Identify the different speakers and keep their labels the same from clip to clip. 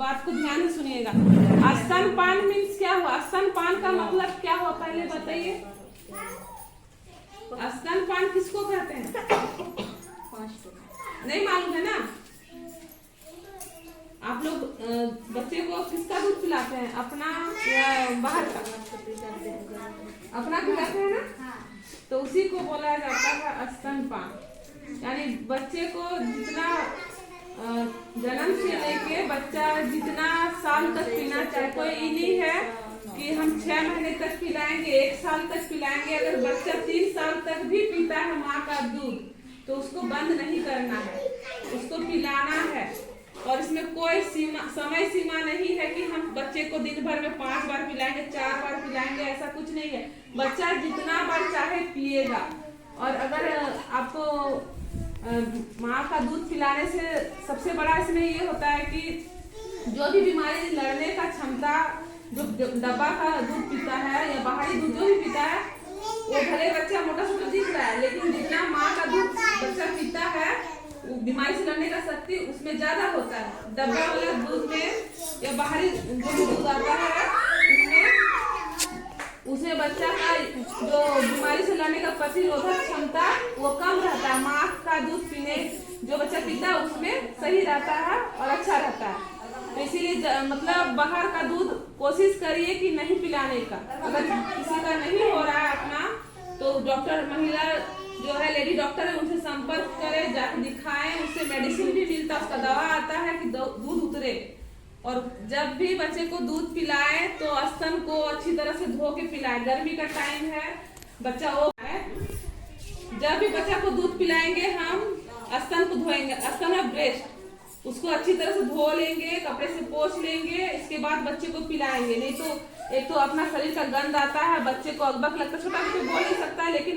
Speaker 1: बात को ध्यान से सुनिएगा। स्तनपान मीन्स क्या हुआ? स्तनपान का मतलब क्या हुआ पहले बताइए। स्तनपान किसको कहते हैं? नहीं मालूम है ना? आप लोग बच्चे को किसका दूध पिलाते हैं? अपना या बाहर का? अपना पिलाते हैं ना? तो उसी को बोला जाता है स्तनपान। यानी बच्चे को जितना जन्म से लेके बच्चा जितना साल तक पीना चाहे, कोई ये नहीं है कि हम 6 महीने तक पिलाएंगे, 1 साल तक पिलाएंगे। अगर बच्चा 3 साल तक भी पीता है माँ का दूध तो उसको बंद नहीं करना है, उसको पिलाना है। और इसमें कोई समय सीमा नहीं है कि हम बच्चे को दिन भर में 5 बार पिलाएंगे, 4 बार पिलाएंगे, ऐसा कुछ नहीं है। बच्चा जितना बार चाहे पिएगा। और अगर आपको माँ का दूध पिलाने से सबसे बड़ा इसमें ये होता है कि जो भी बीमारी लड़ने का क्षमता, जो डब्बा का दूध पीता है या बाहरी दूध जो भी पीता है, वो भले बच्चा मोटा सोटा दिख रहा है, लेकिन जितना माँ का दूध बच्चा पीता है बीमारी से लड़ने का शक्ति उसमें ज्यादा होता है। डब्बा वाला दूध में या बाहरी जो भी दूध आता है उसमें बच्चा का जो बीमारी से लड़ने का प्रतिरोधक क्षमता वो कम रहता है। माँ का दूध पीने जो बच्चा पीता है उसमें सही रहता है और अच्छा रहता है। तो इसीलिए मतलब बाहर का दूध कोशिश करिए कि नहीं पिलाने का। अगर किसी का नहीं हो रहा है अपना, तो डॉक्टर, महिला जो है लेडी डॉक्टर है, उनसे संपर्क करें, जाकर दिखाएं, उससे मेडिसिन भी मिलता है, उसका दवा आता है कि दूध उतरे। और जब भी बच्चे को दूध पिलाएं तो स्तन को अच्छी तरह से धो के पिलाएं। गर्मी का टाइम है, बच्चा वो है, जब भी बच्चा को दूध पिलाएंगे हम स्तन को धोएंगे। स्तन है ब्रेस्ट, उसको अच्छी तरह से धो लेंगे, कपड़े से पोंछ लेंगे, इसके बाद बच्चे को पिलाएंगे। नहीं तो एक तो अपना शरीर का गंध आता है, बच्चे को अकबक लगता है, छोटा बच्चा बोल नहीं सकता है, लेकिन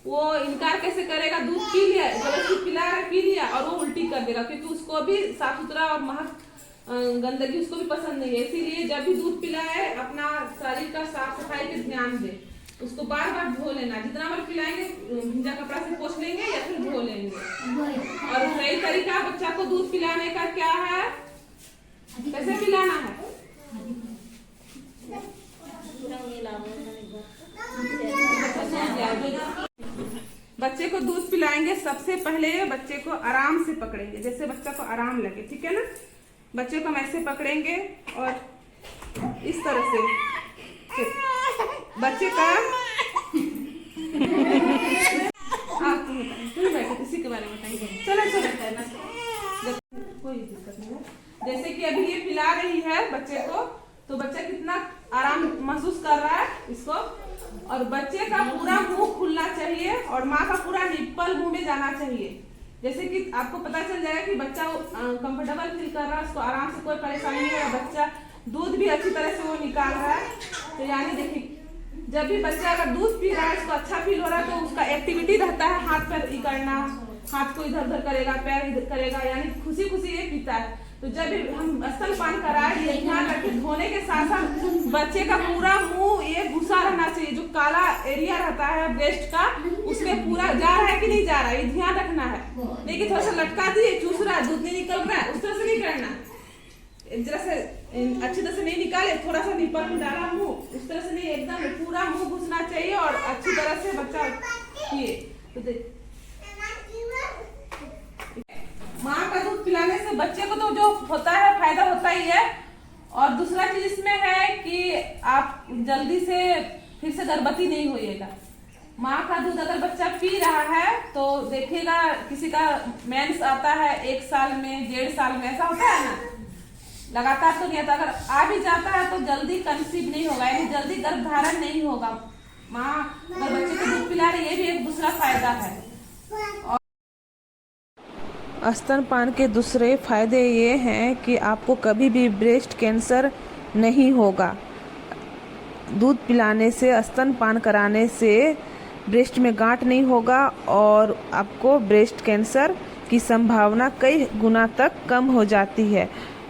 Speaker 1: वो इनकार कैसे करेगा? दूध पी लिया, जबरदस्ती पिला रहा, पी लिया और वो उल्टी कर देगा, क्योंकि उसको भी साफ सुथरा और महक गंदगी उसको भी पसंद नहीं है। इसीलिए जब भी दूध पिलाए अपना शरीर का साफ सफाई पे ध्यान दे, उसको बार बार धो लेना। जितना बार पिलाएंगे भींजा कपड़ा से पोंछ लेंगे या फिर धो लेंगे। और सही तरीका बच्चा को दूध पिलाने का क्या है, कैसे पिलाना है? बच्चे को दूध पिलाएंगे, सबसे पहले बच्चे को आराम से पकड़ेंगे, जैसे बच्चा को आराम लगे, ठीक है ना? बच्चे को हम ऐसे पकड़ेंगे और इस तरह से बच्चे का आप तुम बैठो, इसी के बारे में बताएंगे। चलो कोई दिक्कत नहीं है। जैसे कि अभी ये पिला रही है बच्चे को, तो बच्चा कितना आराम महसूस कर रहा है इसको। और बच्चे का पूरा मुंह खुलना चाहिए और माँ का पूरा निप्पल मुंह में जाना चाहिए। जैसे कि आपको पता चल जाएगा कि बच्चा कंफर्टेबल फील कर रहा है, उसको आराम से कोई परेशानी नहीं है, बच्चा दूध भी अच्छी तरह से वो निकाल रहा है। तो यानी देखिए, जब भी बच्चा अगर दूध पी रहा है, इसको अच्छा फील हो रहा है, तो उसका एक्टिविटी रहता है, हाथ पैर करना, हाथ को इधर उधर करेगा, पैर इधर करेगा, यानी खुशी खुशी ये पीता है। तो जब भी हम स्तनपान कराए, ये ध्यान रखें, धोने के साथ साथ बच्चे का पूरा मुंह ये घुसा रहना चाहिए। जो काला एरिया रहता है ब्रेस्ट का, उसमें पूरा जा रहा है कि नहीं जा रहा है, ये ध्यान रखना है। नहीं कि थोड़ा सा लटका दिए, चूस रहा है, दूध नहीं निकल रहा है, उस तरह से नहीं करना। जरा से अच्छी तरह से नहीं निकाले, थोड़ा सा निपल में डाला मुंह, उस तरह से नहीं, एकदम पूरा मुंह घुसना चाहिए और अच्छी तरह से बच्चा पिए। तो माँ का दूध पिलाने से बच्चे को तो जो होता है फायदा होता ही है। और दूसरा चीज इसमें है कि आप जल्दी से फिर से गर्भवती नहीं होइएगा। माँ का दूध अगर बच्चा पी रहा है तो देखिएगा, किसी का मेंस आता है 1 साल में, 1.5 साल में, ऐसा होता है ना, लगातार तो नहीं आता। अगर आ भी जाता है तो जल्दी कंसीव नहीं होगा, यानी जल्दी गर्भ धारण नहीं होगा। माँ अगर बच्चे को दूध पिला रही है, ये भी एक दूसरा फायदा है।
Speaker 2: स्तनपान के दूसरे फायदे ये हैं कि आपको कभी भी ब्रेस्ट कैंसर नहीं होगा। दूध पिलाने से, स्तनपान कराने से ब्रेस्ट में गांठ नहीं होगा और आपको ब्रेस्ट कैंसर की संभावना कई गुना तक कम हो जाती है।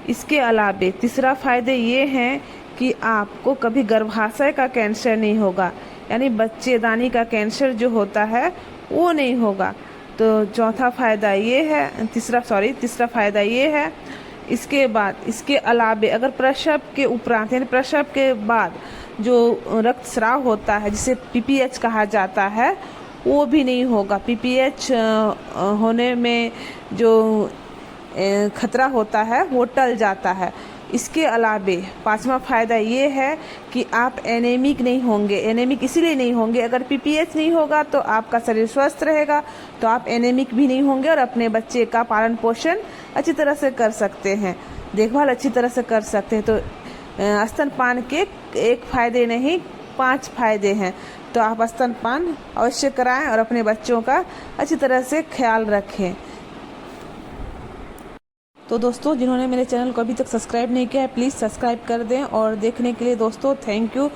Speaker 2: इसके अलावा तीसरा फायदे ये हैं कि आपको कभी गर्भाशय का कैंसर नहीं होगा, यानी बच्चेदानी का कैंसर जो होता है वो नहीं होगा। तो तीसरा फायदा ये है इसके बाद इसके अलावे अगर प्रसव के उपरांत यानी प्रसव के बाद जो रक्तस्राव होता है जिसे पीपीएच कहा जाता है वो भी नहीं होगा। पीपीएच होने में जो खतरा होता है वो टल जाता है। इसके अलावे पांचवा फायदा ये है कि आप एनीमिक नहीं होंगे। एनीमिक इसीलिए नहीं होंगे, अगर पीपीएच नहीं होगा तो आपका शरीर स्वस्थ रहेगा, तो आप एनीमिक भी नहीं होंगे और अपने बच्चे का पालन पोषण अच्छी तरह से कर सकते हैं, देखभाल अच्छी तरह से कर सकते हैं। तो स्तनपान के एक फायदे नहीं 5 फायदे हैं। तो आप स्तनपान अवश्य कराएं और अपने बच्चों का अच्छी तरह से ख्याल रखें। तो दोस्तों, जिन्होंने मेरे चैनल को अभी तक सब्सक्राइब नहीं किया है प्लीज़ सब्सक्राइब कर दें। और देखने के लिए दोस्तों थैंक यू।